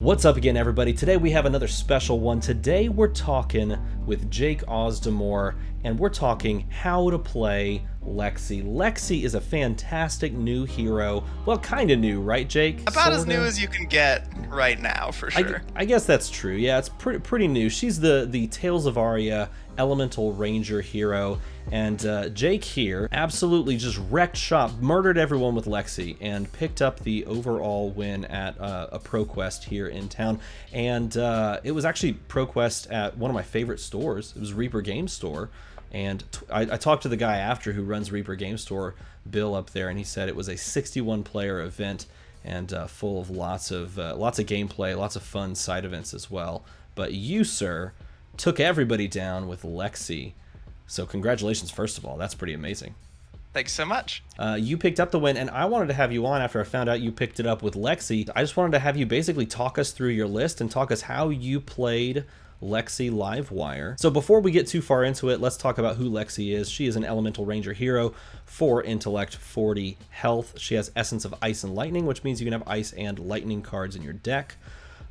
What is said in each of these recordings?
What's up again, everybody? Today we have another special one. Today we're talking with Jake Ausdemore, and we're talking how to play Lexi. Lexi is a fantastic new hero. Well, kind of new, right, Jake? About as new as you can get right now, for sure. I guess that's true. Yeah, it's pretty new. She's the Tales of Aria Elemental Ranger hero, and Jake here absolutely just wrecked shop, murdered everyone with Lexi, and picked up the overall win at a ProQuest here in town. And it was actually ProQuest at one of my favorite stores. It was Reaper Game Store. And I talked to the guy after who runs Reaper Game Store, Bill, up there, and he said it was a 61-player event and full of lots of gameplay, lots of fun side events as well. But you, sir, took everybody down with Lexi. So congratulations, first of all. That's pretty amazing. Thanks so much. You picked up the win, and I wanted to have you on after I found out you picked it up with Lexi. I just wanted to have you basically talk us through your list and talk us how you played Lexi Livewire. So before we get too far into it, let's talk about who Lexi is. She is an Elemental Ranger hero, 4 intellect, 40 health. She has Essence of Ice and Lightning, which means you can have Ice and Lightning cards in your deck.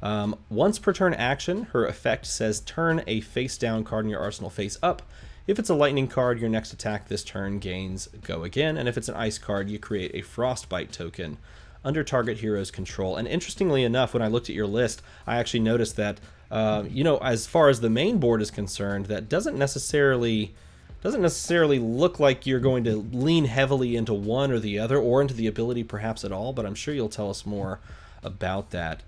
Once per turn action, her effect says turn a face down card in your arsenal face up. If it's a lightning card, your next attack this turn gains go again, and if it's an ice card, you create a frostbite token under target hero's control. And interestingly enough, when I looked at your list, I actually noticed that as far as the main board is concerned, that doesn't necessarily look like you're going to lean heavily into one or the other, or into the ability perhaps at all, but I'm sure you'll tell us more about that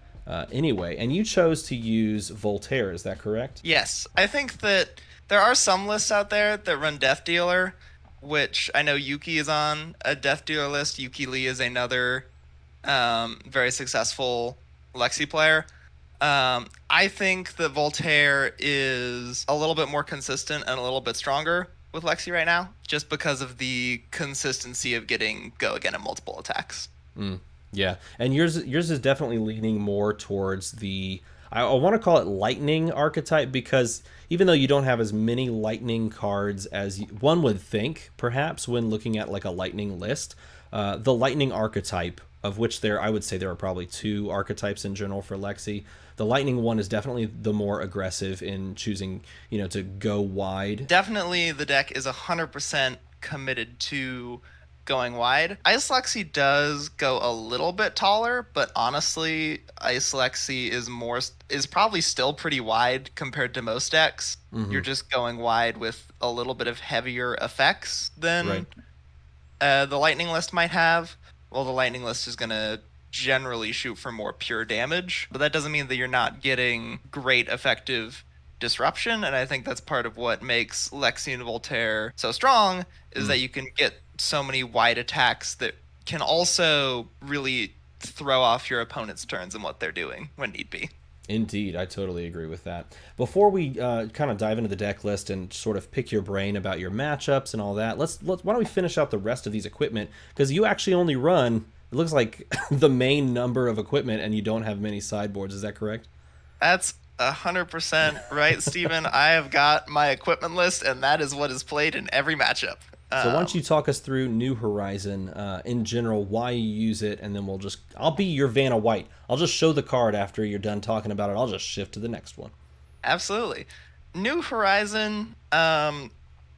anyway. And you chose to use Voltaire, is that correct? Yes, I think that there are some lists out there that run Death Dealer, which I know Yuki is on a Death Dealer list. Yuki Lee is another very successful Lexi player. I think that Voltaire is a little bit more consistent and a little bit stronger with Lexi right now, just because of the consistency of getting go again at multiple attacks. Yeah, and yours is definitely leaning more towards the, I want to call it lightning archetype, because even though you don't have as many lightning cards as one would think, perhaps, when looking at like a lightning list, the lightning archetype, of which I would say there are probably 2 archetypes in general for Lexi. The lightning one is definitely the more aggressive in choosing, to go wide. Definitely the deck is 100% committed to going wide. Ice Lexi does go a little bit taller, but honestly, Ice Lexi is probably still pretty wide compared to most decks. Mm-hmm. You're just going wide with a little bit of heavier effects than the Lightning list might have. Well, the Lightning list is going to generally shoot for more pure damage, but that doesn't mean that you're not getting great effective disruption, and I think that's part of what makes Lexi and Voltaire so strong, is that you can get so many wide attacks that can also really throw off your opponent's turns and what they're doing when need be. Indeed, I totally agree with that. Before we kind of dive into the deck list and sort of pick your brain about your matchups and all that, why don't we finish out the rest of these equipment, because you actually only run, it looks like, the main number of equipment, and you don't have many sideboards. Is that correct? That's 100% right, Steven. I have got my equipment list, and that is what is played in every matchup. So why don't you talk us through New Horizon in general, why you use it, and then I'll be your Vanna White. I'll just show the card after you're done talking about it. I'll just shift to the next one. Absolutely. New Horizon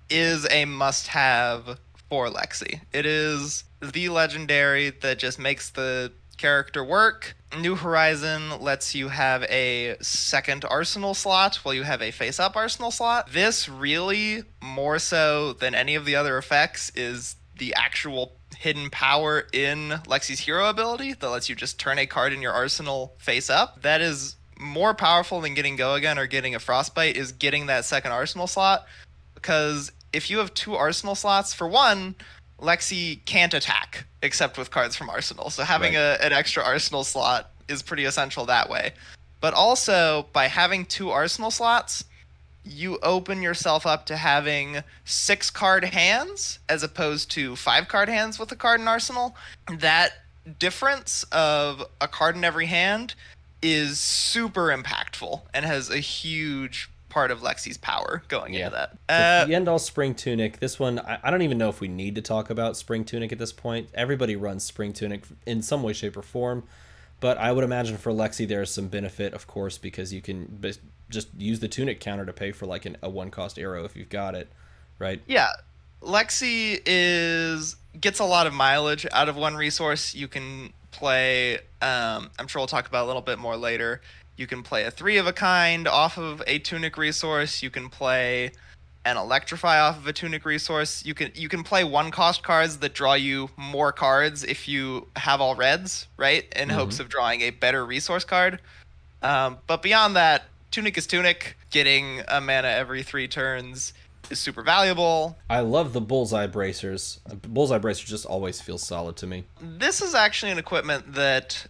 is a must-have for Lexi. It is the legendary that just makes the character work. New Horizon lets you have a second arsenal slot while you have a face-up arsenal slot. This really, more so than any of the other effects, is the actual hidden power in Lexi's hero ability that lets you just turn a card in your arsenal face up. That is more powerful than getting go again or getting a frostbite, is getting that second arsenal slot, because if you have 2 arsenal slots, for one, Lexi can't attack except with cards from Arsenal. So having an extra Arsenal slot is pretty essential that way. But also, by having 2 Arsenal slots, you open yourself up to having 6-card hands as opposed to 5-card hands with a card in Arsenal. That difference of a card in every hand is super impactful and has a huge part of Lexi's power going into that. So Yendal Spring Tunic, this one, I don't even know if we need to talk about Spring Tunic at this point. Everybody runs Spring Tunic in some way, shape, or form. But I would imagine for Lexi there's some benefit, of course, because you can just use the tunic counter to pay for like a one cost arrow if you've got it, right? Yeah, Lexi is gets a lot of mileage out of one resource. You can play. I'm sure we'll talk about a little bit more later. You can play a 3 of a kind off of a tunic resource. You can play an electrify off of a tunic resource. You can play one cost cards that draw you more cards if you have all reds, right? In hopes of drawing a better resource card. But beyond that, tunic is tunic. Getting a mana every 3 turns is super valuable. I love the bullseye bracers. Bullseye bracers just always feel solid to me. This is actually an equipment that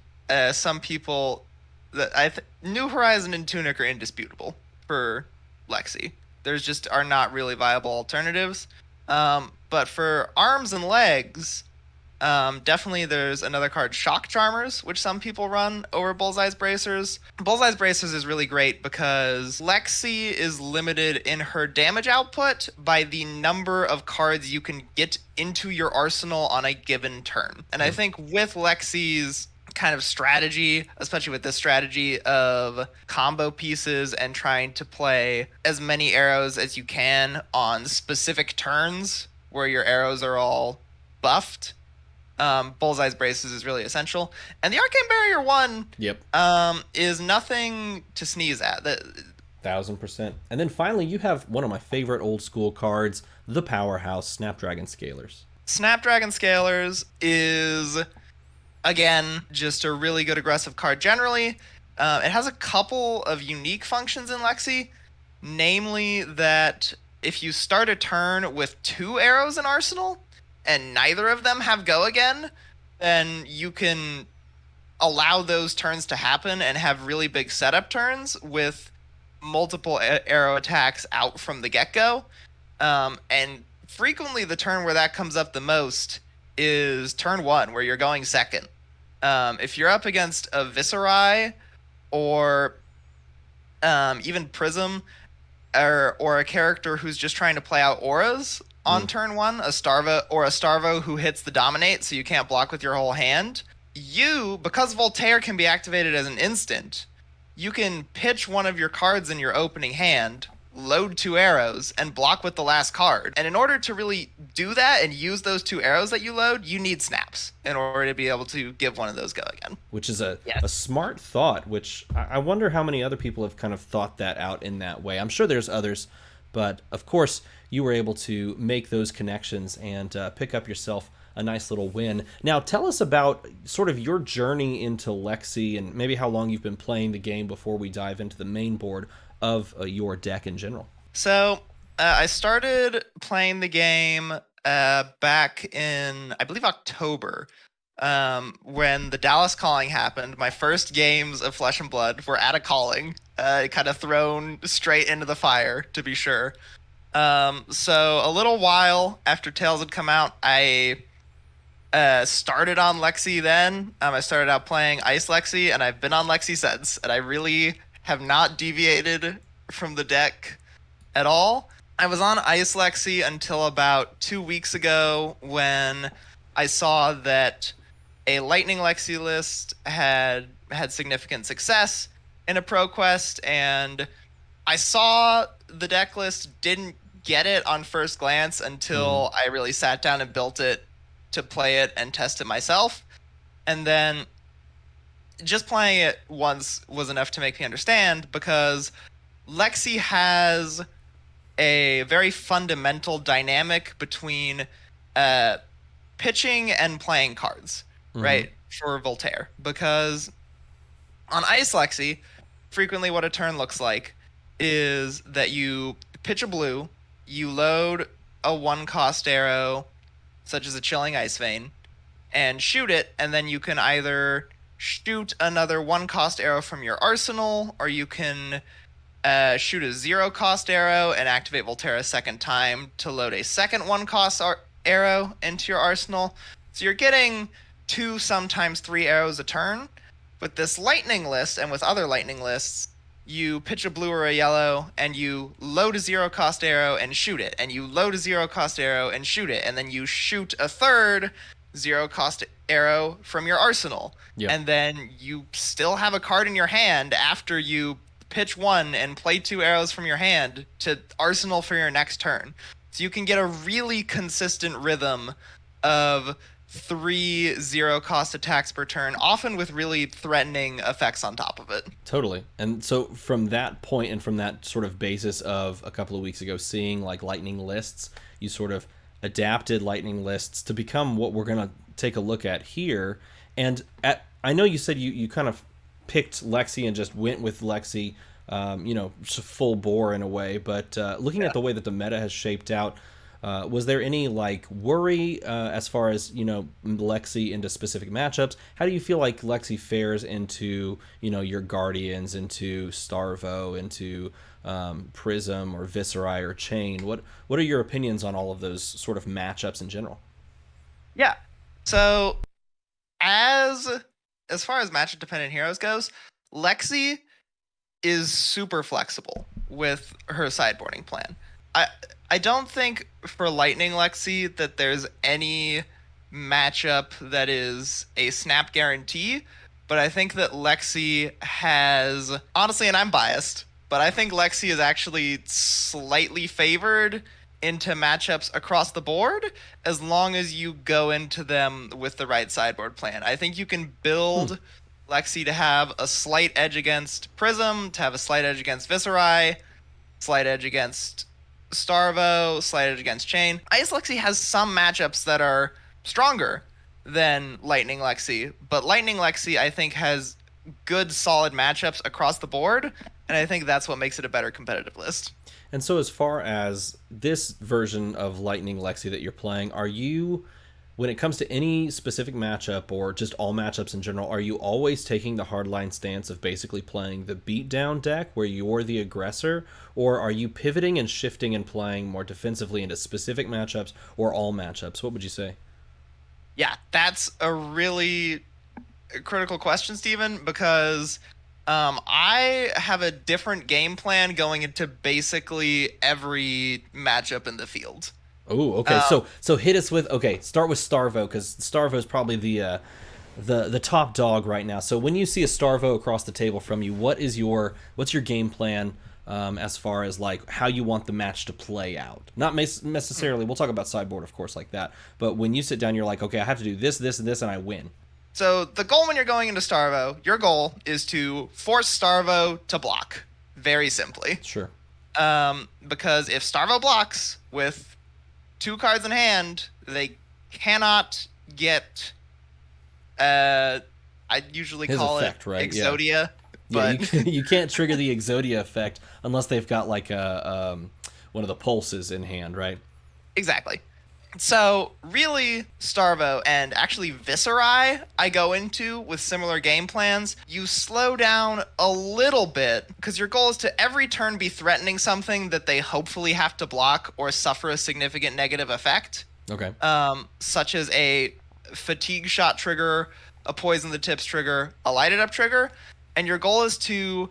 some people that New Horizon and Tunic are indisputable for Lexi. There's just are not really viable alternatives. But for arms and legs, definitely there's another card, Shock Charmers, which some people run over Bullseye's Bracers. Bullseye's Bracers is really great because Lexi is limited in her damage output by the number of cards you can get into your arsenal on a given turn. And I think with Lexi's kind of strategy, especially with this strategy of combo pieces and trying to play as many arrows as you can on specific turns where your arrows are all buffed, Bullseye's Braces is really essential. And the Arcane Barrier 1 is nothing to sneeze at. 1000%. And then finally, you have one of my favorite old school cards, the Powerhouse Snapdragon Scalers. Snapdragon Scalers is, again, just a really good aggressive card generally. It has a couple of unique functions in Lexi, namely that if you start a turn with 2 arrows in Arsenal, and neither of them have go again, then you can allow those turns to happen and have really big setup turns with multiple arrow attacks out from the get-go. And frequently the turn where that comes up the most is turn 1, where you're going second. If you're up against a Viserai or even Prism or a character who's just trying to play out auras on turn 1, a Starvo who hits the Dominate, so you can't block with your whole hand, because Voltaire can be activated as an instant, you can pitch one of your cards in your opening hand, load 2 arrows, and block with the last card. And in order to really do that and use those 2 arrows that you load, you need snaps in order to be able to give one of those go again. Which is a smart thought, which I wonder how many other people have kind of thought that out in that way. I'm sure there's others, but of course you were able to make those connections and pick up yourself a nice little win. Now tell us about sort of your journey into Lexi and maybe how long you've been playing the game before we dive into the main board of your deck in general. So I started playing the game back in, I believe, October, when the Dallas Calling happened. My first games of Flesh and Blood were at a calling, kind of thrown straight into the fire, to be sure. So a little while after Tales had come out, I started on Lexi then. I started out playing Ice Lexi, and I've been on Lexi since, and I really have not deviated from the deck at all. I was on Ice Lexi until about 2 weeks ago when I saw that a Lightning Lexi list had significant success in a pro quest, and I saw the deck list, didn't get it on first glance until I really sat down and built it to play it and test it myself. And then just playing it once was enough to make me understand, because Lexi has a very fundamental dynamic between pitching and playing cards, right, for Voltaire. Because on Ice Lexi, frequently what a turn looks like is that you pitch a blue, you load a 1-cost arrow, such as a Chilling Ice Vein, and shoot it, and then you can either shoot another 1-cost arrow from your arsenal, or you can shoot a 0-cost arrow and activate Voltaire a second time to load a second 1-cost arrow into your arsenal. So you're getting 2, sometimes 3 arrows a turn. With this lightning list, and with other lightning lists, you pitch a blue or a yellow, and you load a 0-cost arrow and shoot it, and you load a 0-cost arrow and shoot it, and then you shoot a third zero cost arrow from your arsenal. Yeah. And then you still have a card in your hand after you pitch one and play two arrows from your hand to arsenal for your next turn. So you can get a really consistent rhythm of 3 zero cost attacks per turn, often with really threatening effects on top of it. Totally. And so from that point and from that sort of basis of a couple of weeks ago seeing like lightning lists, you sort of adapted lightning lists to become what we're going to take a look at here. And I know you said you kind of picked Lexi and just went with Lexi, full bore in a way, but looking at the way that the meta has shaped out, was there any like worry as far as Lexi into specific matchups? How do you feel like Lexi fares into your Guardians, into Starvo, into Prism or Viscerai or Chain? What are your opinions on all of those sort of matchups in general? Yeah. So as far as matchup dependent heroes goes, Lexi is super flexible with her sideboarding plan. I don't think for Lightning Lexi that there's any matchup that is a snap guarantee, but I think that Lexi has, honestly, and I'm biased, but I think Lexi is actually slightly favored into matchups across the board as long as you go into them with the right sideboard plan. I think you can build Lexi to have a slight edge against Prism, to have a slight edge against Viscerai, slight edge against Starvo, slight edge against Chain. Ice Lexi has some matchups that are stronger than Lightning Lexi, but Lightning Lexi I think has good solid matchups across the board, and I think that's what makes it a better competitive list. And so as far as this version of Lightning Lexi that you're playing, are you, when it comes to any specific matchup or just all matchups in general, are you always taking the hardline stance of basically playing the beatdown deck where you're the aggressor, or are you pivoting and shifting and playing more defensively into specific matchups or all matchups? What would you say? Yeah, that's a really critical question, Steven, because I have a different game plan going into basically every matchup in the field. Oh, okay. So hit us with, start with Starvo, because Starvo is probably the top dog right now. So when you see a Starvo across the table from you, what's your game plan as far as like how you want the match to play out? Not necessarily, we'll talk about sideboard, of course, like that. But when you sit down, you're like, okay, I have to do this, this, and this, and I win. So the goal when you're going into Starvo, your goal is to force Starvo to block, very simply. Sure. Because if Starvo blocks with 2 cards in hand, they cannot get, I usually His call effect, it right? Exodia. Yeah. But You can't trigger the Exodia effect unless they've got like a one of the pulses in hand, right? Exactly. So really, Starvo and actually Viscerai I go into with similar game plans. You slow down a little bit because your goal is to every turn be threatening something that they hopefully have to block or suffer a significant negative effect. Okay. Such as a fatigue shot trigger, a poison the tips trigger, a lighted up trigger. And your goal is to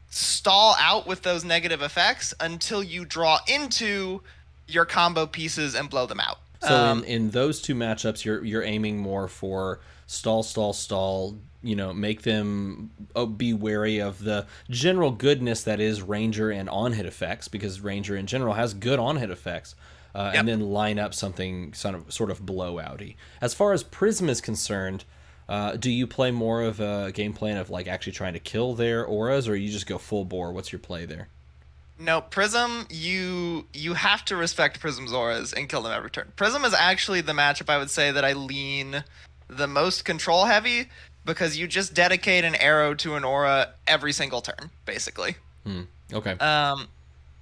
stall out with those negative effects until you draw into your combo pieces and blow them out. So in those two matchups, you're aiming more for stall, make them be wary of the general goodness that is Ranger and on-hit effects, because Ranger in general has good on-hit effects, and then line up something sort of blowouty. As far as Prism is concerned, do you play more of a game plan of like actually trying to kill their auras, or you just go full bore? What's your play there? No, Prism, you have to respect Prism's auras and kill them every turn. Prism is actually the matchup I would say that I lean the most control heavy, because you just dedicate an arrow to an aura every single turn, basically. Okay.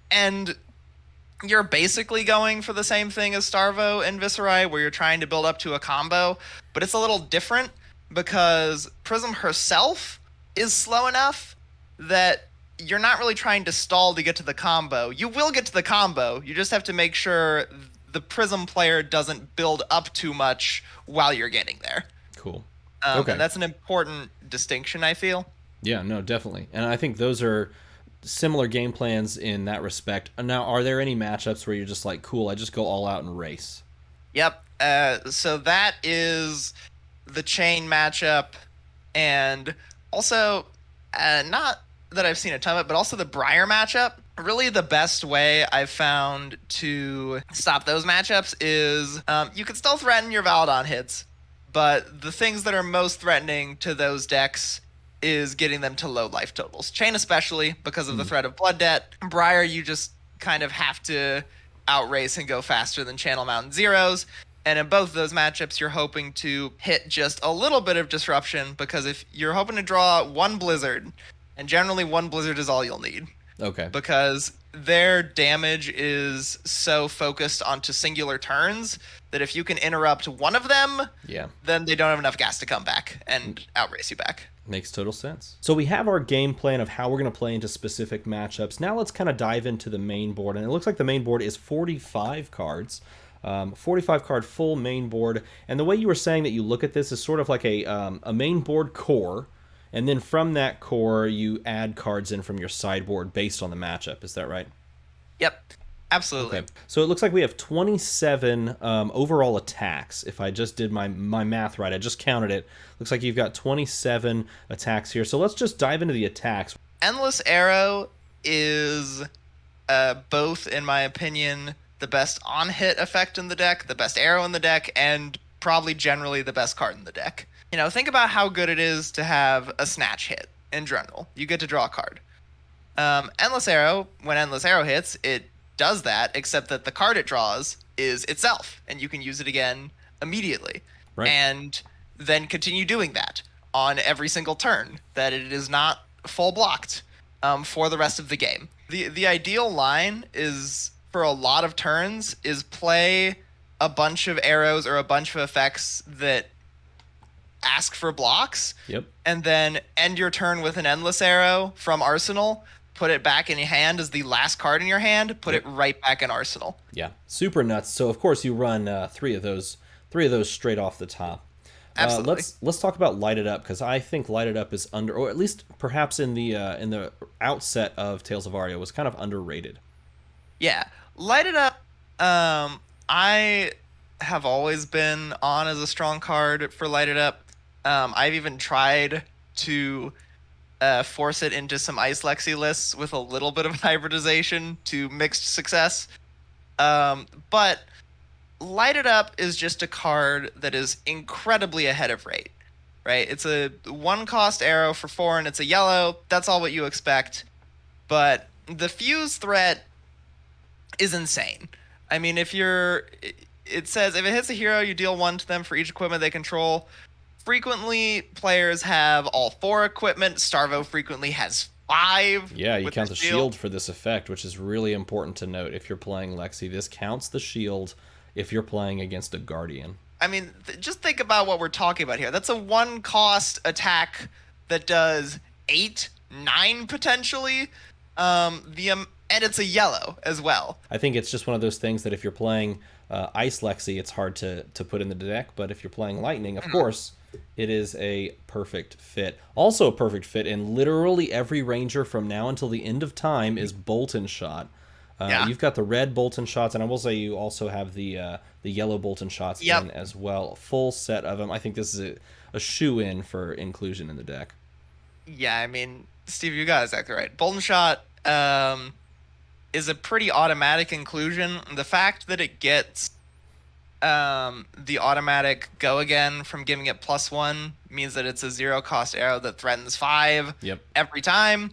And you're basically going for the same thing as Starvo and Viscerai, where you're trying to build up to a combo, but it's a little different because Prism herself is slow enough that you're not really trying to stall to get to the combo. You will get to the combo. You just have to make sure the Prism player doesn't build up too much while you're getting there. Cool. Okay. And that's an important distinction, I feel. Yeah, no, definitely. And I think those are similar game plans in that respect. Now, are there any matchups where you're just like, cool, I just go all out and race? Yep. So that is the chain matchup, and also not that I've seen a ton of it, but also the Briar matchup. Really, the best way I've found to stop those matchups is you can still threaten your Valadon hits, but the things that are most threatening to those decks is getting them to low life totals. Chain especially, because of the threat of Blood Debt. Briar, you just kind of have to outrace and go faster than Channel Mountain Zeros. And in both of those matchups, you're hoping to hit just a little bit of disruption, because if you're hoping to draw one Blizzard, and generally one Blizzard is all you'll need. Okay. Because their damage is so focused onto singular turns that if you can interrupt one of them, then they don't have enough gas to come back and outrace you back. Makes total sense. So we have our game plan of how we're going to play into specific matchups. Now let's kind of dive into the main board. And it looks like the main board is 45 cards. 45 card full main board. And the way you were saying that you look at this is sort of like a main board core. And then from that core, you add cards in from your sideboard based on the matchup. Is that right? Yep, absolutely. Okay. So it looks like we have 27 overall attacks. If I just did my math right, I just counted it. Looks like you've got 27 attacks here. So let's just dive into the attacks. Endless Arrow is both, in my opinion, the best on-hit effect in the deck, the best arrow in the deck, and probably generally the best card in the deck. You know, think about how good it is to have a snatch hit in general. You get to draw a card. Endless Arrow, when Endless Arrow hits, it does that, except that the card it draws is itself, and you can use it again immediately. Right. And then continue doing that on every single turn, that it is not full blocked for the rest of the game. The ideal line is, for a lot of turns, is play a bunch of arrows or a bunch of effects that ask for blocks, and then end your turn with an Endless Arrow from Arsenal, put it back in your hand as the last card in your hand, put it right back in Arsenal. Yeah, super nuts. So of course you run three of those straight off the top. Absolutely. Let's talk about Light It Up, because I think Light It Up is or at least perhaps in the outset of Tales of Aria, was kind of underrated. Yeah, Light It Up. I have always been on as a strong card for Light It Up. I've even tried to force it into some Ice Lexi lists with a little bit of hybridization to mixed success. But Light It Up is just a card that is incredibly ahead of rate, right? It's a 1-cost arrow for 4, and it's a yellow. That's all what you expect. But the fuse threat is insane. I mean, it says if it hits a hero, you deal 1 to them for each equipment they control. Frequently, players have all 4 equipment. Starvo frequently has 5. Yeah, you count the shield for this effect, which is really important to note. If you're playing Lexi, this counts the shield if you're playing against a Guardian. I mean, just think about what we're talking about here. That's a 1-cost attack that does 8, 9 potentially. And it's a yellow as well. I think it's just one of those things that if you're playing Ice Lexi, it's hard to put in the deck. But if you're playing Lightning, of course, it is a perfect fit. Also a perfect fit in literally every Ranger from now until the end of time is Bolt and Shot. You've got the red Bolt and Shots, and I will say you also have the yellow Bolt and Shots in as well. Full set of them. I think this is a shoe-in for inclusion in the deck. Yeah, I mean, Steve, you got it exactly right. Bolt and Shot is a pretty automatic inclusion. The fact that it gets the automatic go again from giving it +1 means that it's a 0-cost arrow that threatens 5 every time.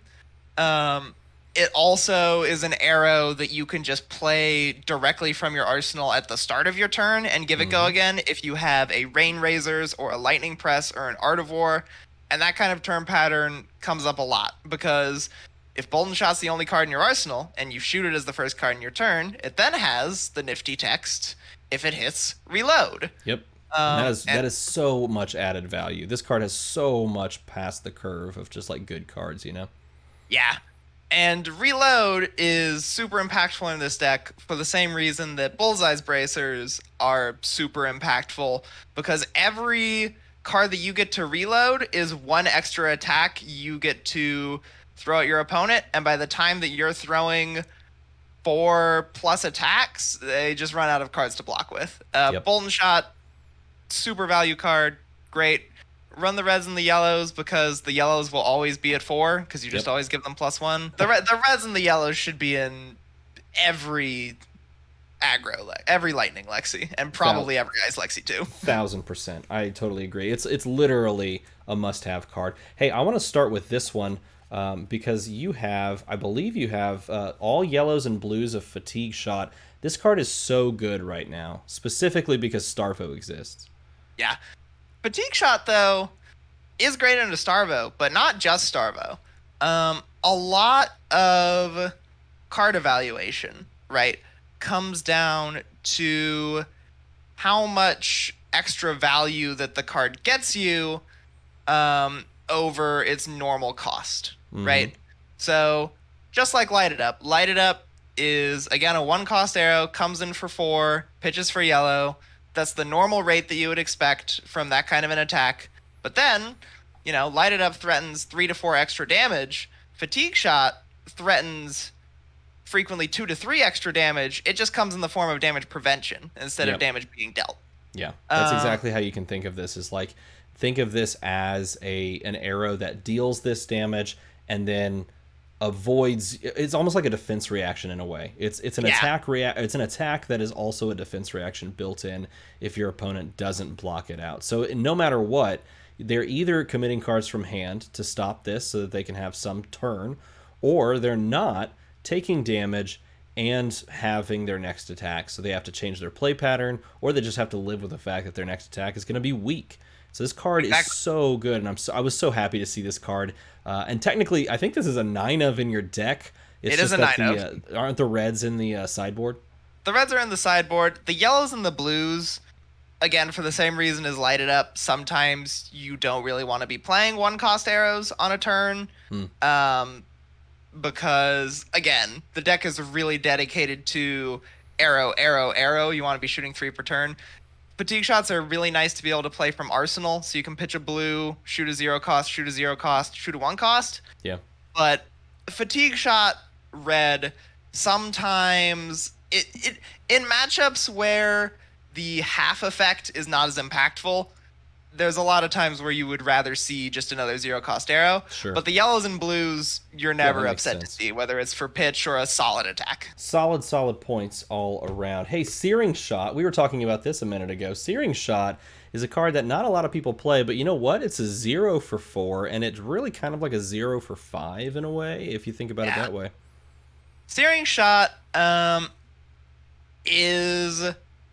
It also is an arrow that you can just play directly from your arsenal at the start of your turn and give it go again if you have a Rain Razors or a Lightning Press or an Art of War. And that kind of turn pattern comes up a lot, because if Bolt and Shot's the only card in your arsenal and you shoot it as the first card in your turn, it then has the nifty text, if it hits, reload. That is so much added value. This card has so much past the curve of just like good cards, you know? Yeah. And reload is super impactful in this deck for the same reason that Bullseye's Bracers are super impactful, because every card that you get to reload is 1 extra attack you get to throw at your opponent, and by the time that you're throwing 4+ attacks, they just run out of cards to block with. Yep. Bolt and Shot, super value card, great. Run the reds and the yellows because the yellows will always be at 4 because you just Yep. always give them +1. The reds and the yellows should be in every every Lightning Lexi, and probably every Ice Lexi too. 1000%. I totally agree. It's literally a must-have card. Hey, I want to start with this one because you have, I believe you have all yellows and blues of Fatigue Shot. This card is so good right now, specifically because Starvo exists. Yeah. Fatigue Shot, though, is great into Starvo, but not just Starvo. A lot of card evaluation, right, comes down to how much extra value that the card gets you over its normal cost, right? So, just like Light It Up is, again, a 1-cost arrow, comes in for 4, pitches for yellow. That's the normal rate that you would expect from that kind of an attack. But then, Light It Up threatens 3 to 4 extra damage. Fatigue Shot threatens frequently 2 to 3 extra damage. It just comes in the form of damage prevention instead of damage being dealt. Yeah, that's exactly how you can think of this. Is like, think of this as an arrow that deals this damage and then avoids. It's almost like a defense reaction in a way. It's an attack it's an attack that is also a defense reaction built in if your opponent doesn't block it out. So no matter what, they're either committing cards from hand to stop this so that they can have some turn, or they're not taking damage and having their next attack, so they have to change their play pattern, or they just have to live with the fact that their next attack is going to be weak. So this card is so good, and I was so happy to see this card. And technically, I think this is a 9 of in your deck. It is a 9 of. Aren't the reds in the sideboard? The reds are in the sideboard. The yellows and the blues, again, for the same reason as Light It Up, sometimes you don't really want to be playing 1-cost arrows on a turn. Because, again, the deck is really dedicated to arrow, arrow, arrow. You want to be shooting 3 per turn. Fatigue Shots are really nice to be able to play from Arsenal, so you can pitch a blue, shoot a 0-cost, shoot a 0-cost, shoot a 1-cost. Yeah. But Fatigue Shot red, sometimes it in matchups where the half effect is not as impactful, there's a lot of times where you would rather see just another 0-cost arrow. Sure. But the yellows and blues, you're never upset to see, whether it's for pitch or a solid attack. Solid points all around. Hey, Searing Shot. We were talking about this a minute ago. Searing Shot is a card that not a lot of people play, but you know what? It's a 0 for 4, and it's really kind of like a 0 for 5 in a way, if you think about it that way. Searing Shot is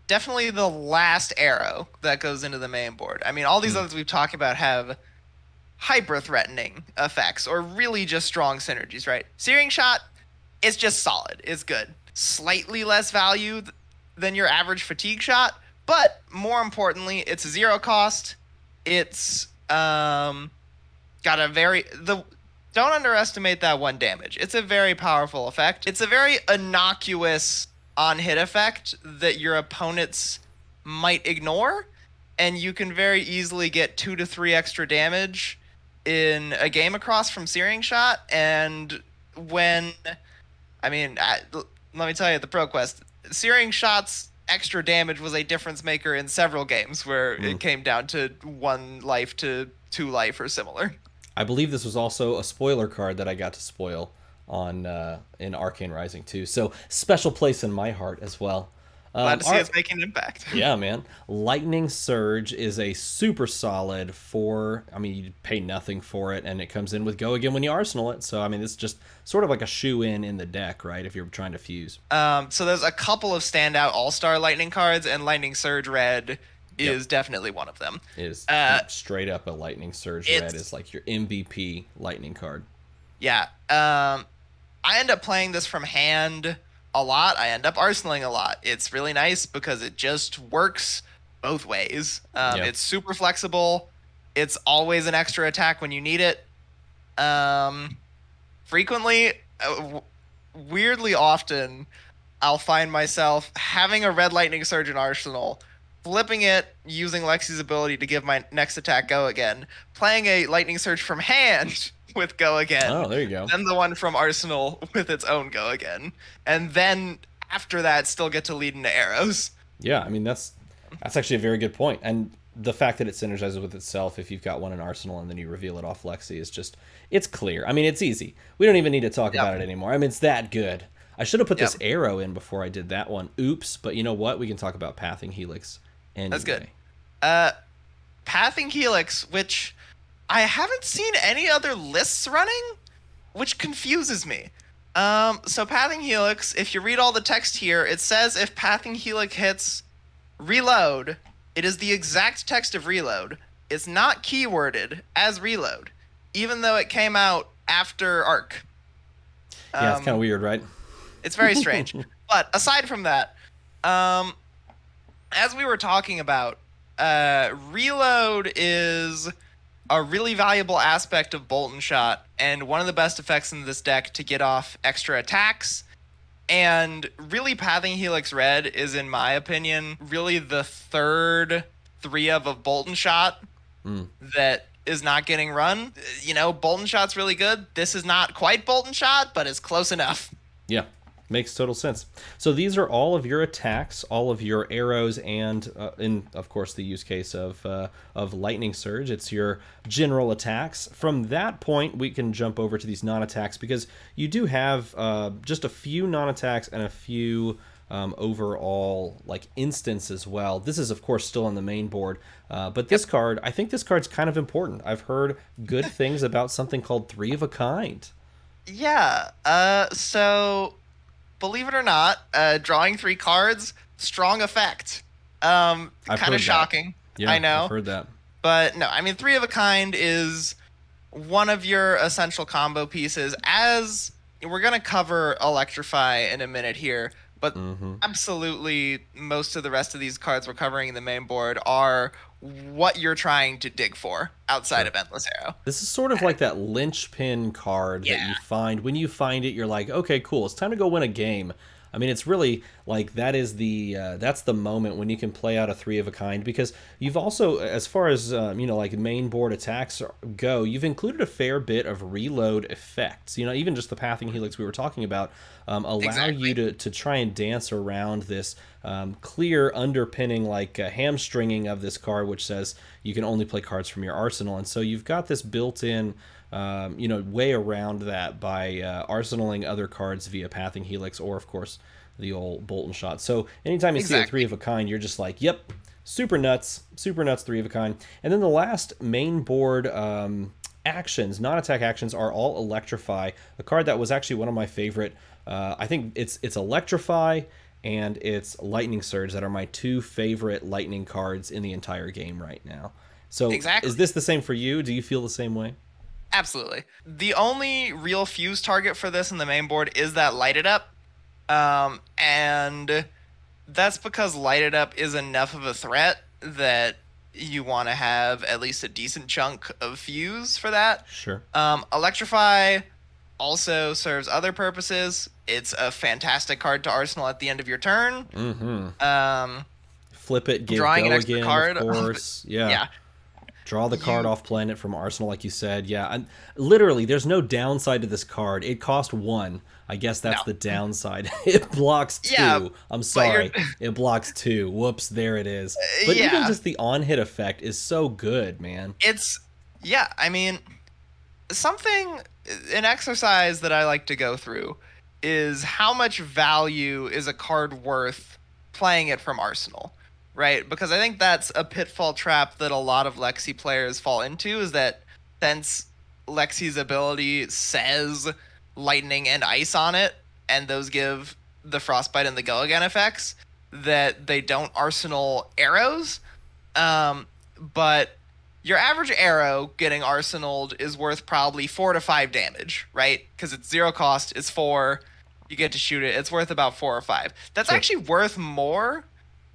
definitely the last arrow that goes into the main board. I mean, all these others we've talked about have hyper-threatening effects or really just strong synergies, right? Searing Shot, it's just solid. It's good. Slightly less value than your average Fatigue Shot, but more importantly, it's a 0-cost. It's got a don't underestimate that 1 damage. It's a very powerful effect. It's a very innocuous on-hit effect that your opponents might ignore, and you can very easily get 2 to 3 extra damage in a game across from Searing Shot. And let me tell you, the ProQuest, Searing Shot's extra damage was a difference maker in several games where it came down to 1 life to 2 life or similar. I believe this was also a spoiler card that I got to spoil on in Arcane Rising 2. So special place in my heart as well. Glad to see us making an impact. Yeah, man. Lightning Surge is a super solid 4. I mean, you pay nothing for it, and it comes in with Go Again when you arsenal it. So, I mean, it's just sort of like a shoe-in in the deck, right, if you're trying to fuse. So there's a couple of standout all-star Lightning cards, and Lightning Surge Red is definitely one of them. It is straight up a Lightning Surge Red is like your MVP Lightning card. Yeah. I end up playing this from hand a lot. I end up arsenaling a lot. It's really nice because it just works both ways. It's super flexible. It's always an extra attack when you need it. Frequently, weirdly often, I'll find myself having a red Lightning Surge in Arsenal flipping it, using Lexi's ability to give my next attack go again, playing a Lightning Surge from hand with go again, Oh, there you go. then the one from Arsenal with its own go again, and then after that still get to lead into arrows. Yeah, I mean that's actually a very good point. And the fact that it synergizes with itself if you've got one in Arsenal and then you reveal it off Lexi is just, it's clear. I mean, it's easy. We don't even need to talk about it anymore. I mean, it's that good. I should have put this arrow in before I did that one. Oops. But you know what? We can talk about Pathing Helix anyway. That's good. Pathing Helix, which I haven't seen any other lists running, which confuses me. So Pathing Helix, if you read all the text here, it says if Pathing Helix hits reload, it is the exact text of reload. It's not keyworded as reload, even though it came out after Arc. Yeah, it's kind of weird, right? It's very strange. But aside from that, as we were talking about, reload is a really valuable aspect of Bolt and Shot, and one of the best effects in this deck to get off extra attacks. And really, Pathing Helix Red is, in my opinion, really the third 3 of Bolt and Shot that is not getting run. You know, Bolt and Shot's really good. This is not quite Bolt and Shot, but it's close enough. Yeah, makes total sense. So these are all of your attacks, all of your arrows, and in, of course, the use case of Lightning Surge, it's your general attacks. From that point, we can jump over to these non-attacks because you do have just a few non-attacks and a few overall like instance as well. This is, of course, still on the main board, but this card, I think this card's kind of important. I've heard good things about something called 3 of a Kind. Yeah, so believe it or not, drawing 3 cards, strong effect. Kind of shocking. Yeah, I know. I've heard that. But no, I mean, 3 of a Kind is one of your essential combo pieces. As we're going to cover Electrify in a minute here, but absolutely most of the rest of these cards we're covering in the main board are what you're trying to dig for outside of Endless Arrow. This is sort of like that linchpin card that you find. When you find it, you're like, okay, cool, it's time to go win a game. I mean, it's really like that is the that's the moment when you can play out a 3 of a Kind, because you've also, as far as you know, like main board attacks go, you've included a fair bit of reload effects. You know, even just the Pathing Helix we were talking about allow you to try and dance around this clear underpinning, like hamstringing of this card, which says you can only play cards from your arsenal, and so you've got this built-in you know, way around that by arsenaling other cards via Pathing Helix, or of course the old Bolt and Shot. So anytime you see a 3 of a Kind, you're just like, yep, super nuts 3 of a Kind. And then the last main board actions, non-attack actions, are all Electrify, a card that was actually one of my favorite. I think it's Electrify and it's Lightning Surge that are my 2 favorite lightning cards in the entire game right now. So is this the same for you? Do you feel the same way? Absolutely. The only real fuse target for this in the main board is that Light It Up. And that's because Light It Up is enough of a threat that you want to have at least a decent chunk of fuse for that. Sure. Electrify also serves other purposes. It's a fantastic card to Arsenal at the end of your turn. Flip it, give drawing go an extra again, card, of course. Yeah. Draw the card off planet from Arsenal, like you said. Yeah, and literally, there's no downside to this card. It cost 1. I guess that's the downside. It blocks 2. Yeah, I'm sorry. It blocks 2. Whoops, there it is. But even just the on-hit effect is so good, man. I mean, an exercise that I like to go through is how much value is a card worth playing it from Arsenal. Right, because I think that's a pitfall trap that a lot of Lexi players fall into, is that since Lexi's ability says lightning and ice on it, and those give the frostbite and the go again effects, that they don't arsenal arrows. But your average arrow getting arsenaled is worth probably 4 to 5 damage, right? Because it's 0 cost, it's 4, you get to shoot it, it's worth about 4 or 5. That's actually worth more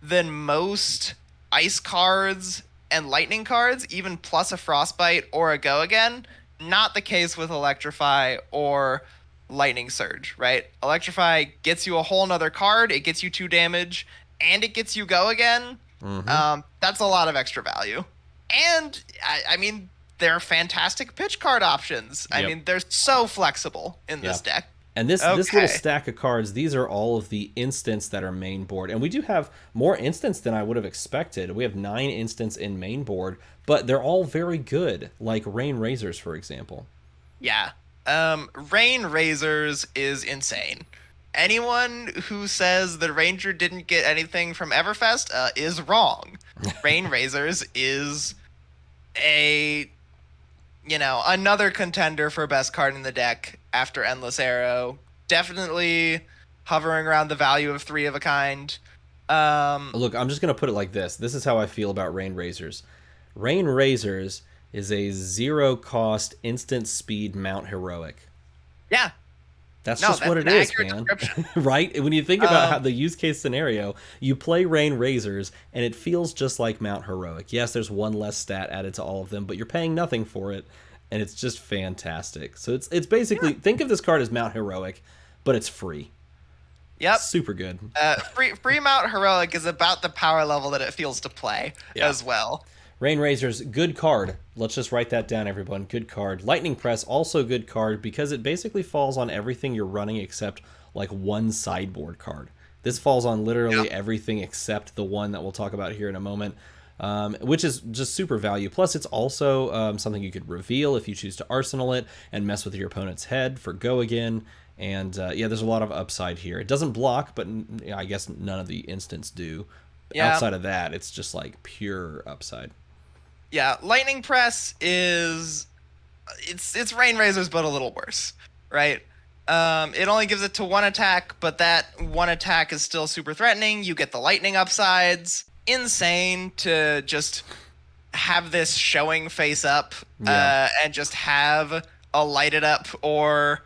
than most ice cards and lightning cards, even plus a frostbite or a go again. Not the case with Electrify or Lightning Surge, right? Electrify gets you a whole nother card, it gets you 2 damage, and it gets you go again. That's a lot of extra value. And, I mean, they're fantastic pitch card options. I Yep. mean, they're so flexible in this Yeah. deck. And this little Okay. stack of cards, these are all of the instants that are main board. And we do have more instants than I would have expected. We have 9 instants in main board, but they're all very good, like Rain Razors, for example. Yeah. Rain Razors is insane. Anyone who says the Ranger didn't get anything from Everfest is wrong. Rain Razors is another contender for best card in the deck after Endless Arrow. Definitely hovering around the value of 3 of a kind. Look, I'm just going to put it like this. This is how I feel about Rain Razors. Rain Razors is a 0-cost instant speed mount heroic. Yeah. That's No, just that's what it an is, accurate man. description. Right? When you think about how the use case scenario, you play Rain Razors, and it feels just like Mount Heroic. Yes, there's one less stat added to all of them, but you're paying nothing for it, and it's just fantastic. So it's basically, think of this card as Mount Heroic, but it's free. Yep. Super good. Free Mount Heroic is about the power level that it feels to play as well. Rain Razors, good card. Let's just write that down, everyone. Good card. Lightning Press, also good card, because it basically falls on everything you're running except like one sideboard card. This falls on literally everything except the one that we'll talk about here in a moment, which is just super value. Plus, it's also something you could reveal if you choose to arsenal it and mess with your opponent's head for go again. And yeah, there's a lot of upside here. It doesn't block, but I guess none of the instants do. Yeah. Outside of that, it's just like pure upside. Yeah, Lightning Press is it's Rain Razors but a little worse, right? It only gives it to 1 attack, but that 1 attack is still super threatening. You get the lightning upsides. Insane to just have this showing face up and just have a lighted up or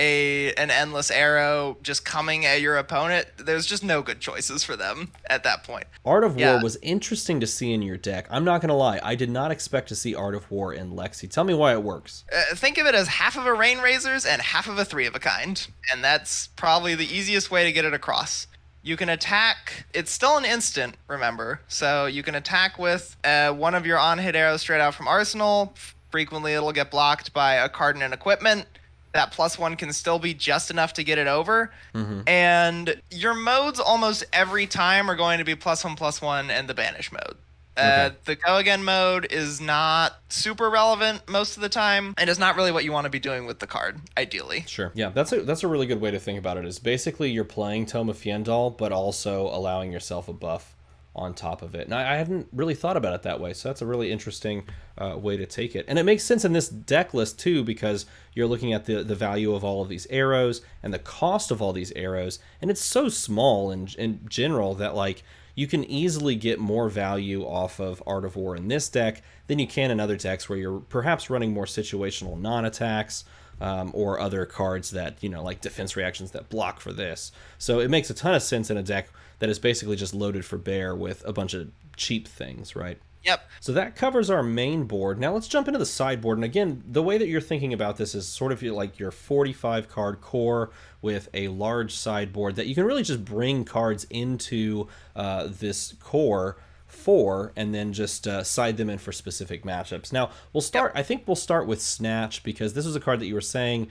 an endless arrow just coming at your opponent. There's just no good choices for them at that point. Art of War was interesting to see in your deck. I'm not going to lie. I did not expect to see Art of War in Lexi. Tell me why it works. Think of it as half of a Rain Razors and half of a 3 of a kind. And that's probably the easiest way to get it across. You can attack. It's still an instant, remember. So you can attack with one of your on-hit arrows straight out from Arsenal. Frequently it'll get blocked by a card and an equipment. That +1 can still be just enough to get it over. And your modes almost every time are going to be +1/+1 and the banish mode. The go again mode is not super relevant most of the time, and is not really what you want to be doing with the card, ideally. Sure. Yeah, that's a really good way to think about it. Is basically you're playing Tome of Fiendal, but also allowing yourself a buff on top of it. And I hadn't really thought about it that way, so that's a really interesting way to take it. And it makes sense in this deck list too, because you're looking at the value of all of these arrows and the cost of all these arrows, and it's so small in general that like you can easily get more value off of Art of War in this deck than you can in other decks where you're perhaps running more situational non-attacks, or other cards that, like defense reactions that block for this. So it makes a ton of sense in a deck that is basically just loaded for bear with a bunch of cheap things, right? Yep. So that covers our main board. Now let's jump into the sideboard. And again, the way that you're thinking about this is sort of like your 45 card core with a large sideboard that you can really just bring cards into this core for, and then just side them in for specific matchups. Now we'll start. I think we'll start with Snatch, because this was a card that you were saying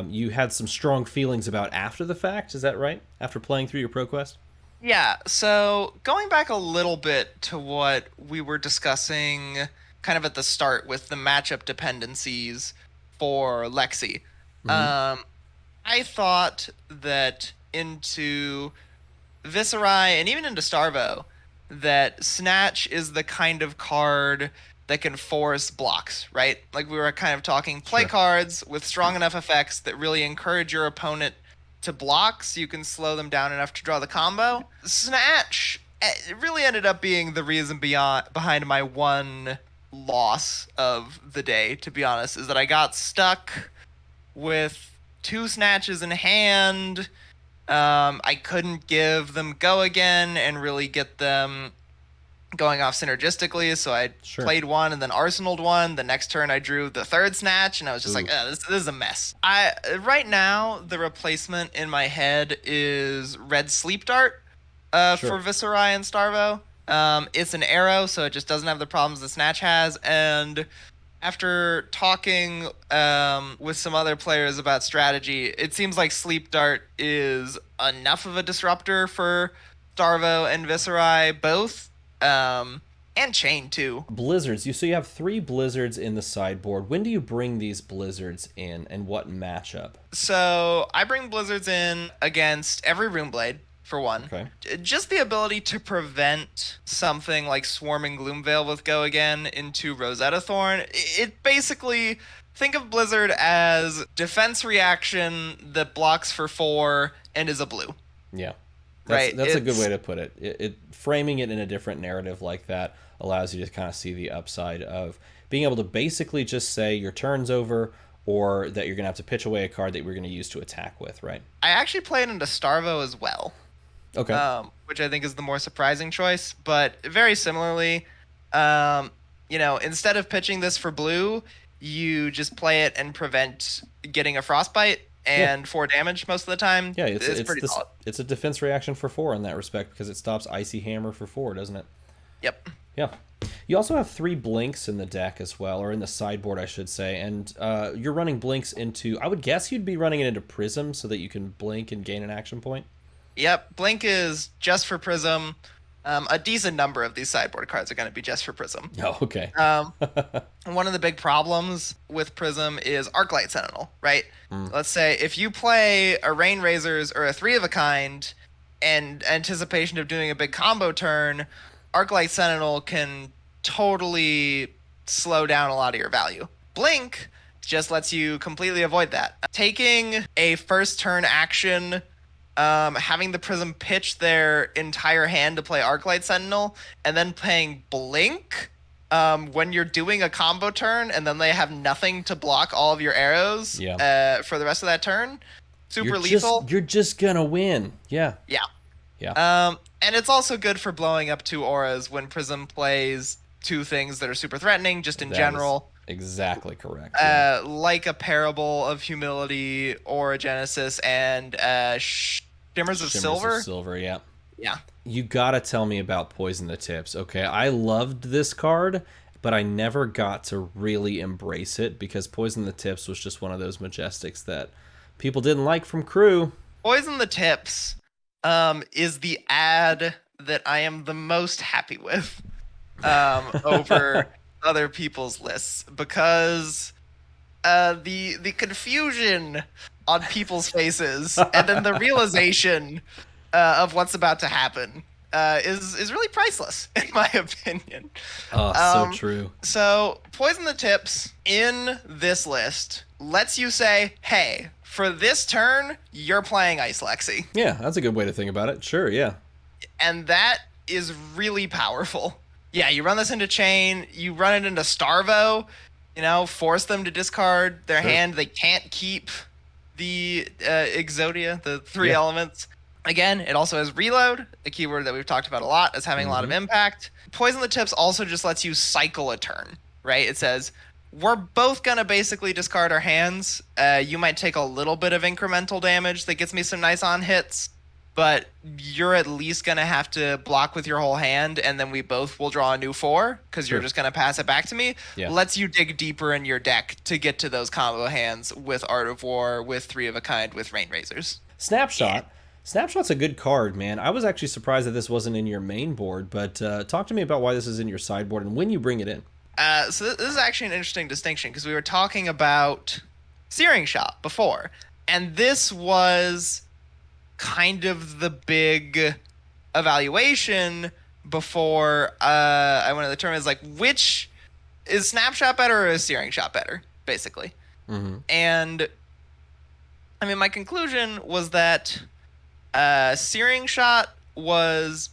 you had some strong feelings about after the fact. Is that right? After playing through your ProQuest? Yeah, so going back a little bit to what we were discussing kind of at the start with the matchup dependencies for Lexi. I thought that into Viserai and even into Starvo, that Snatch is the kind of card that can force blocks, right? Like we were kind of talking play cards with strong enough effects that really encourage your opponent to block so you can slow them down enough to draw the combo. Snatch, it really ended up being the reason behind my one loss of the day, to be honest, is that I got stuck with 2 Snatches in hand. I couldn't give them go again and really get them going off synergistically, so I played one and then arsenaled one. The next turn I drew the 3rd Snatch, and I was just like, this is a mess. Right now, the replacement in my head is Red Sleep Dart for Viserai and Starvo. It's an arrow, so it just doesn't have the problems the Snatch has. And after talking with some other players about strategy, it seems like Sleep Dart is enough of a disruptor for Starvo and Viserai both, and Chain too. Blizzards. So you have 3 blizzards in the sideboard. When do you bring these blizzards in, and what matchup? So I bring blizzards in against every Runeblade, for one. Okay. Just the ability to prevent something like Swarming Gloomveil with Go Again into Rosetta Thorn. It basically, think of Blizzard as defense reaction that blocks for 4 and is a blue. Yeah. Right. That's a good way to put it. It. Framing it in a different narrative like that allows you to kind of see the upside of being able to basically just say your turn's over, or that you're going to have to pitch away a card that we're going to use to attack with, right? I actually play it into Starvo as well. Okay. Which I think is the more surprising choice, but very similarly, instead of pitching this for blue, you just play it and prevent getting a frostbite and 4 damage most of the time. Yeah, it's pretty solid. It's a defense reaction for 4 in that respect, because it stops Icy Hammer for 4, doesn't it? Yep. Yeah. You also have 3 blinks in the deck as well, or in the sideboard, I should say, and you're running blinks into, I would guess you'd be running it into Prism so that you can blink and gain an action point. Yep, Blink is just for Prism. A decent number of these sideboard cards are going to be just for Prism. Oh, okay. One of the big problems with Prism is Arclight Sentinel, right? Let's say if you play a Rain Razors or a 3 of a kind and anticipation of doing a big combo turn, Arclight Sentinel can totally slow down a lot of your value. Blink just lets you completely avoid that. Taking a first turn action, having the Prism pitch their entire hand to play Arclight Sentinel, and then playing Blink when you're doing a combo turn, and then they have nothing to block all of your arrows for the rest of that turn. Super lethal. You're just gonna win. Yeah. Yeah. Yeah. And it's also good for blowing up 2 auras when Prism plays 2 things that are super threatening, just in general. Exactly correct. Like a Parable of Humility, Orogenesis, and Shimmers of Silver. Yeah. Yeah. You gotta tell me about Poison the Tips. Okay, I loved this card, but I never got to really embrace it because Poison the Tips was just one of those Majestics that people didn't like from crew. Poison the Tips is the ad that I am the most happy with over other people's lists, because the confusion on people's faces and then the realization of what's about to happen is really priceless, in my opinion. Oh, so true. So Poison the Tips in this list lets you say, hey, for this turn, you're playing Ice Lexi. Yeah, that's a good way to think about it. Sure, yeah. And that is really powerful. Yeah, you run this into Chain, you run it into Starvo, force them to discard their hand. They can't keep the Exodia, the 3 elements. Again, it also has Reload, a keyword that we've talked about a lot as having a lot of impact. Poison the Tips also just lets you cycle a turn, right? It says, we're both going to basically discard our hands. You might take a little bit of incremental damage that gets me some nice on hits, but you're at least going to have to block with your whole hand, and then we both will draw a new 4 because you're just going to pass it back to me. Yeah. Lets you dig deeper in your deck to get to those combo hands with Art of War, with 3 of a kind, with Rain Razors. Snapshot. Yeah. Snapshot's a good card, man. I was actually surprised that this wasn't in your main board, but talk to me about why this is in your sideboard and when you bring it in. So this is actually an interesting distinction, because we were talking about Searing Shot before, and this was kind of the big evaluation before I went to the tournament. Is like, which is Snapshot better or is Searing Shot better, basically? And I mean, my conclusion was that Searing Shot was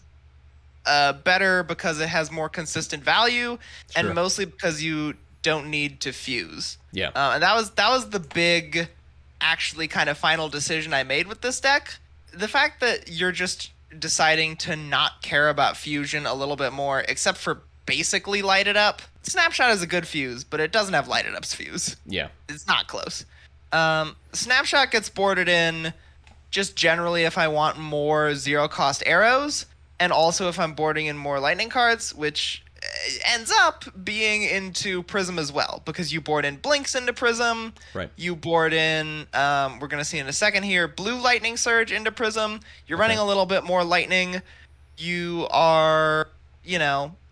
better because it has more consistent value, and mostly because you don't need to fuse. Yeah. And that was the big, actually kind of final decision I made with this deck. The fact that you're just deciding to not care about fusion a little bit more, except for basically Light It Up. Snapshot is a good fuse, but it doesn't have Light It Up's fuse. Yeah. It's not close. Snapshot gets boarded in just generally if I want more 0-cost arrows, and also if I'm boarding in more lightning cards, which ends up being into Prism as well, because you board in Blinks into Prism. Right. You board in, we're going to see in a second here, Blue Lightning Surge into Prism. You're running a little bit more lightning. You are,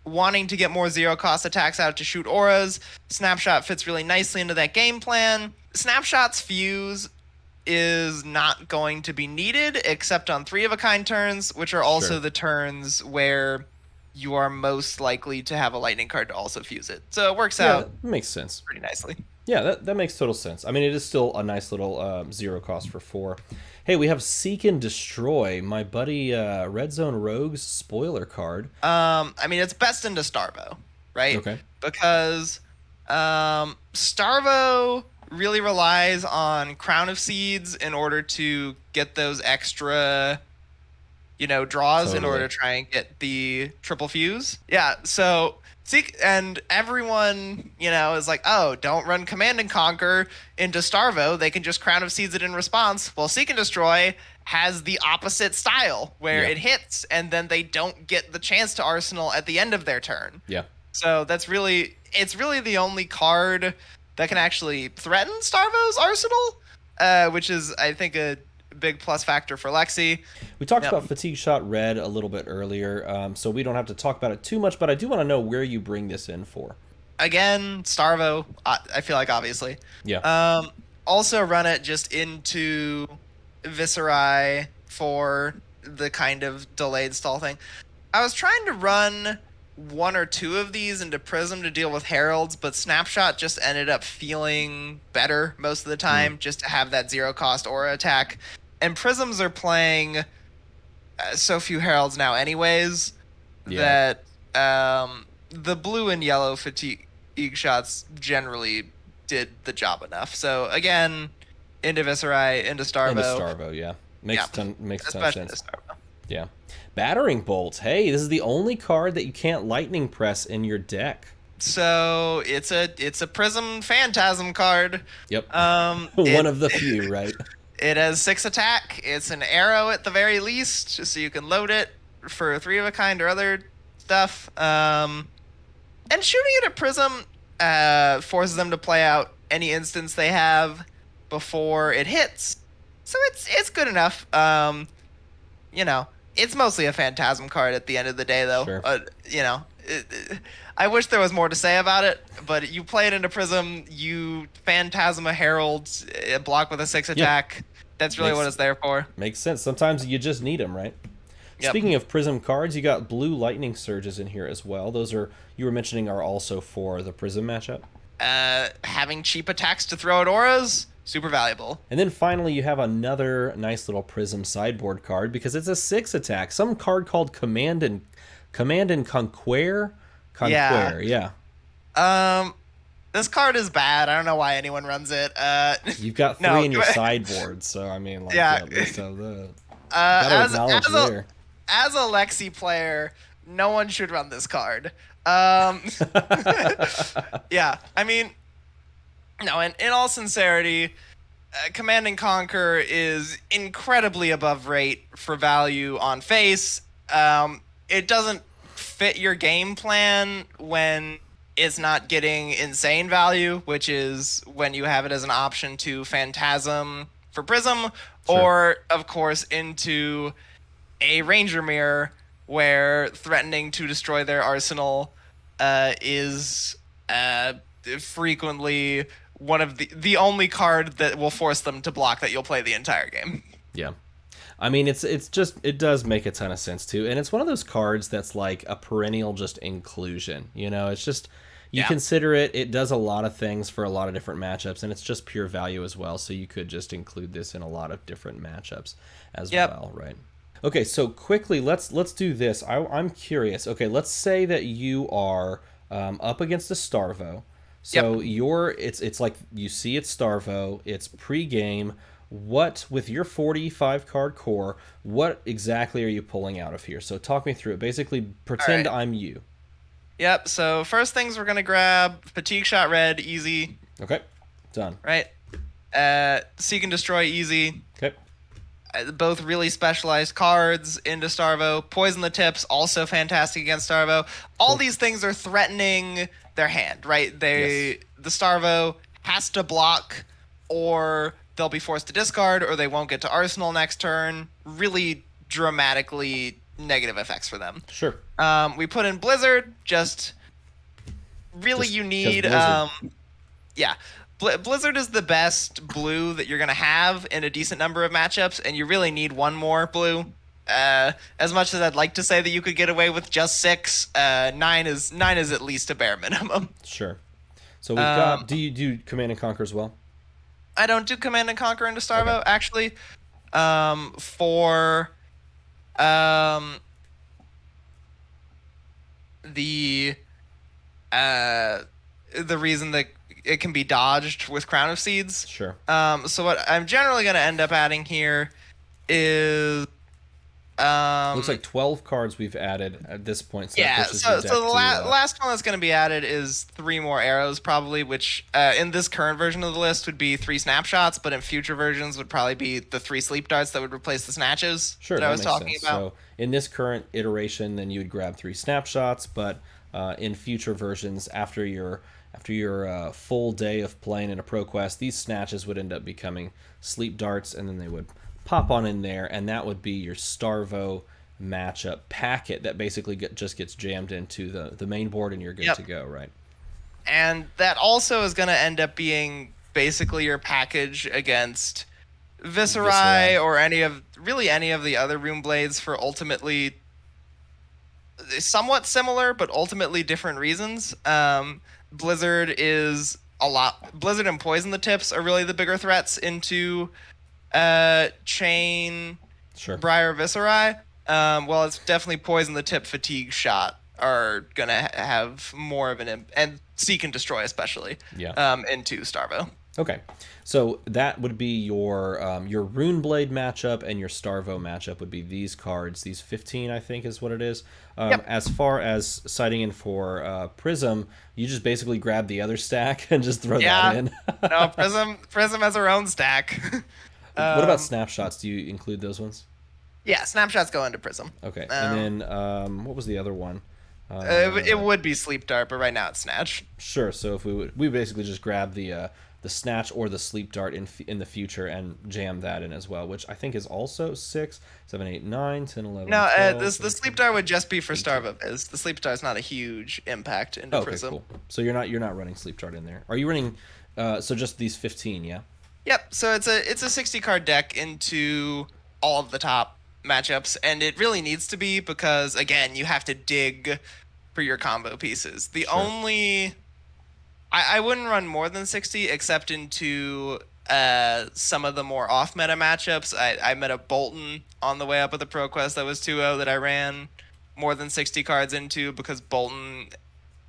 wanting to get more zero-cost attacks out to shoot auras. Snapshot fits really nicely into that game plan. Snapshot's Fuse is not going to be needed except on 3-of-a-kind turns, which are also the turns where you are most likely to have a lightning card to also fuse it. So it works out. That makes sense. Pretty nicely. Yeah, that makes total sense. I mean, it is still a nice little zero cost for 4. Hey, we have Seek and Destroy, my buddy Red Zone Rogue's spoiler card. I mean, it's best into Starvo, right? Okay. Because Starvo really relies on Crown of Seeds in order to get those extra, draws in order to try and get the triple fuse. Yeah, so Seek, and everyone, is like, oh, don't run Command and Conquer into Starvo. They can just Crown of Seeds it in response. Well, Seek and Destroy has the opposite style, where it hits, and then they don't get the chance to Arsenal at the end of their turn. Yeah. So it's really the only card that can actually threaten Starvo's Arsenal, which is, I think, a big plus factor for Lexi. We talked about Fatigue Shot Red a little bit earlier, so we don't have to talk about it too much, but I do want to know where you bring this in for. Again, Starvo, I feel like, obviously. Yeah. Also run it just into Viscerai for the kind of delayed stall thing. I was trying to run 1 or 2 of these into Prism to deal with Heralds, but Snapshot just ended up feeling better most of the time, just to have that zero-cost aura attack. And Prisms are playing so few Heralds now anyways, that the blue and yellow fatigue shots generally did the job enough. So again, into Viscerai, into Starvo. Into Starvo, yeah. Makes ton of sense. Starvo. Yeah. Battering Bolt. Hey, this is the only card that you can't lightning press in your deck. So it's a Prism Phantasm card. Yep. One of the few, right? It has 6 attack. It's an arrow at the very least, just so you can load it for 3-of-a-kind or other stuff. And shooting it at Prism forces them to play out any instance they have before it hits. So it's good enough. It's mostly a Phantasm card at the end of the day, though. Sure. I wish there was more to say about it, but you play it into Prism, you Phantasm a Herald, block with a 6 attack. Yep. That's really what it's there for. Makes sense. Sometimes you just need them, right? Yep. Speaking of Prism cards, you got Blue Lightning Surges in here as well. Those are, you were mentioning, are also for the Prism matchup. Having cheap attacks to throw at auras, super valuable. And then finally, you have another nice little Prism sideboard card because it's a 6 attack. Some card called Command and Conquer. Yeah. This card is bad. I don't know why anyone runs it. You've got 3 in your sideboard, so I mean, like, yeah. As a Lexi player, no one should run this card. Yeah, I mean, no, and in all sincerity, Command and Conquer is incredibly above rate for value on face. It doesn't fit your game plan when it's not getting insane value, which is when you have it as an option to Phantasm for Prism, or, of course, into a Ranger Mirror, where threatening to destroy their arsenal is frequently one of the only card that will force them to block that you'll play the entire game. Yeah. I mean, it does make a ton of sense too, and it's one of those cards that's like a perennial just inclusion. It's just you consider it. It does a lot of things for a lot of different matchups, and it's just pure value as well. So you could just include this in a lot of different matchups as well, right? Okay, so quickly, let's do this. I'm curious. Okay, let's say that you are up against a Starvo. So it's like you see it's Starvo. It's pre-game. What, with your 45 card core, what exactly are you pulling out of here? So talk me through it. Basically, pretend I'm you. Yep, so first things we're going to grab, Fatigue Shot Red, easy. Okay, done. Right. Seek and Destroy, easy. Okay. both really specialized cards into Starvo. Poison the Tips, also fantastic against Starvo. All these things are threatening their hand, right? Yes. The Starvo has to block, or they'll be forced to discard, or they won't get to Arsenal next turn. Really dramatically negative effects for them. Sure. We put in Blizzard, just really Just you 'cause need Blizzard. yeah. Blizzard is the best blue that you're going to have in a decent number of matchups, and you really need one more blue. As much as I'd like to say that you could get away with just 6, 9 is at least a bare minimum. Sure. So we've got. Do you do Command and Conquer as well? I don't do Command and Conquer into Starvo, Okay. actually. For um, the the reason that it can be dodged with Crown of Seeds. Sure. So what I'm generally going to end up adding here is Looks like 12 cards we've added at this point. So yeah. that pushes your So deck so the to, last one that's going to be added is 3 more arrows probably, which in this current version of the list would be 3 snapshots, but in future versions would probably be the 3 sleep darts that would replace the snatches sure, that I was makes talking sense. about. So in this current iteration, then you would grab 3 snapshots, but in future versions, after your full day of playing in a pro quest, these snatches would end up becoming sleep darts, and then they would pop on in there, and that would be your Starvo matchup packet that basically just gets jammed into the main board, and you're good to go, right? And that also is going to end up being basically your package against Viscerai or any of the other Rune Blades for ultimately somewhat similar but ultimately different reasons. Blizzard and Poison the Tips are really the bigger threats into Chain, Sure. Briar, Viscerai. Well, it's definitely Poison the Tip, Fatigue, Shot are gonna have more of an and Seek and Destroy especially. Into Starvo. Okay, so that would be your Rune Blade matchup, and your Starvo matchup would be these cards. These 15, I think, is what it is. As far as sighting in for Prism, you just basically grab the other stack and just throw that in. No, Prism has her own stack. What about snapshots? Do you include those ones? Yeah, snapshots go into Prism. Okay, and then what was the other one? It would be Sleep Dart, but right now it's Snatch. Sure. So if we basically just grab the Snatch or the Sleep Dart in the future and jam that in as well, which I think is also 6, 7, 8, 9, 10, 11. No, 12, the Sleep Dart would just be for Starvo Biz. The Sleep Dart's not a huge impact into Prism. Cool. So you're not running Sleep Dart in there. Are you running? So just these 15, yeah. Yep. So it's a 60 card deck into all of the top matchups, and it really needs to be because again you have to dig for your combo pieces. The only I wouldn't run more than 60 except into some of the more off meta matchups. I met a Bolton on the way up with the Pro Quest that was 2-0 that I ran more than 60 cards into because Bolton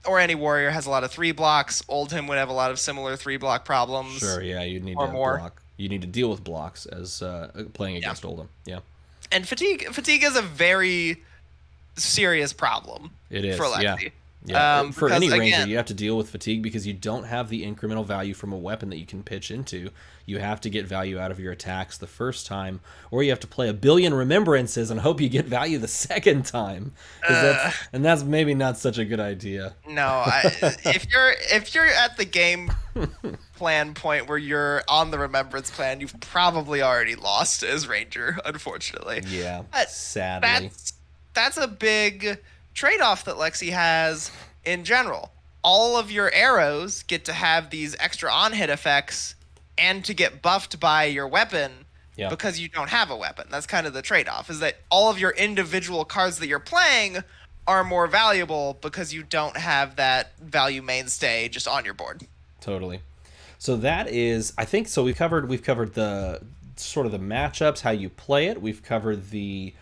or any warrior has a lot of 3 blocks. Oldhim would have a lot of similar 3 block problems. Sure, yeah, you need to block. You need to deal with blocks as playing against Oldhim. Yeah. And fatigue is a very serious problem. It is for Lexi. Yeah. For any ranger, you have to deal with fatigue because you don't have the incremental value from a weapon that you can pitch into. You have to get value out of your attacks the first time, or you have to play a billion remembrances and hope you get value the second time. That's maybe not such a good idea. No, if you're at the game plan point where you're on the remembrance plan, you've probably already lost as ranger, unfortunately. Yeah, but sadly. That's a big trade-off that Lexi has in general. All of your arrows get to have these extra on-hit effects and to get buffed by your weapon because you don't have a weapon. That's kind of the trade-off, is that all of your individual cards that you're playing are more valuable because you don't have that value mainstay just on your board. Totally. So that is, I think, so we've covered the sort of the matchups, how you play it. We've covered the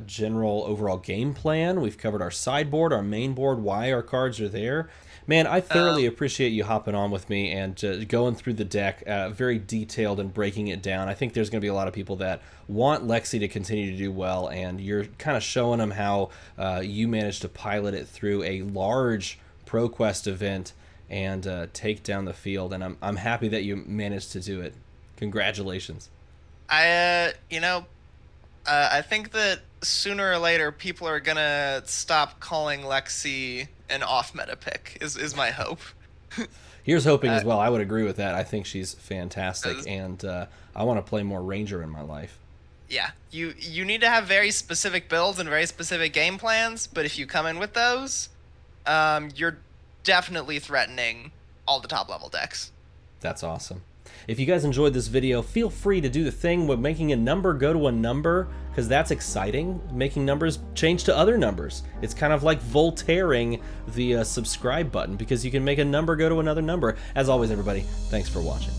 general overall game plan. We've covered our sideboard, our main board, why our cards are there. Man, I thoroughly appreciate you hopping on with me and going through the deck, very detailed and breaking it down. I think there's going to be a lot of people that want Lexi to continue to do well, and you're kind of showing them how you managed to pilot it through a large ProQuest event and take down the field. And I'm happy that you managed to do it. Congratulations. I think that sooner or later people are gonna stop calling Lexi an off-meta pick. Is my hope. Here's hoping Uh, as well. I would agree with that. I think she's fantastic, 'Cause, and I want to play more Ranger in my life. yeah, you need to have very specific builds and very specific game plans. But if you come in with those, you're definitely threatening all the top level decks. That's awesome. If you guys enjoyed this video, feel free to do the thing with making a number go to a number, because that's exciting. Making numbers change to other numbers. It's kind of like Voltairing the subscribe button, because you can make a number go to another number. As always, everybody, thanks for watching.